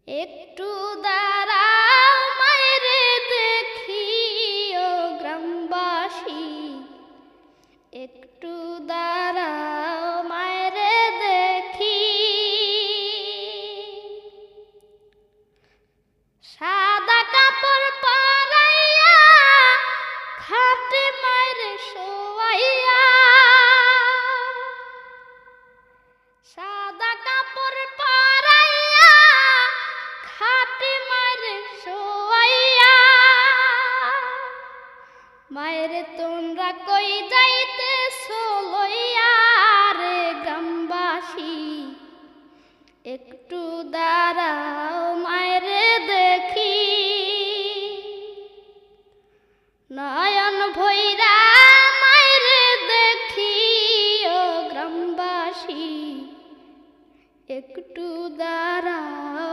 একটু দাঁড়াও মায়েরে দেখি ও গ্রামবাসী, একটু দাঁড়াও মায়েরে দেখি। সাদা কাপড় পরাইয়া খাটে মায়েরে শোয়াইয়া, সাদা কাপড় পরাইয়া খাটে মায়েরে শোয়াইয়া। মায়েরে তোমরা কই যাই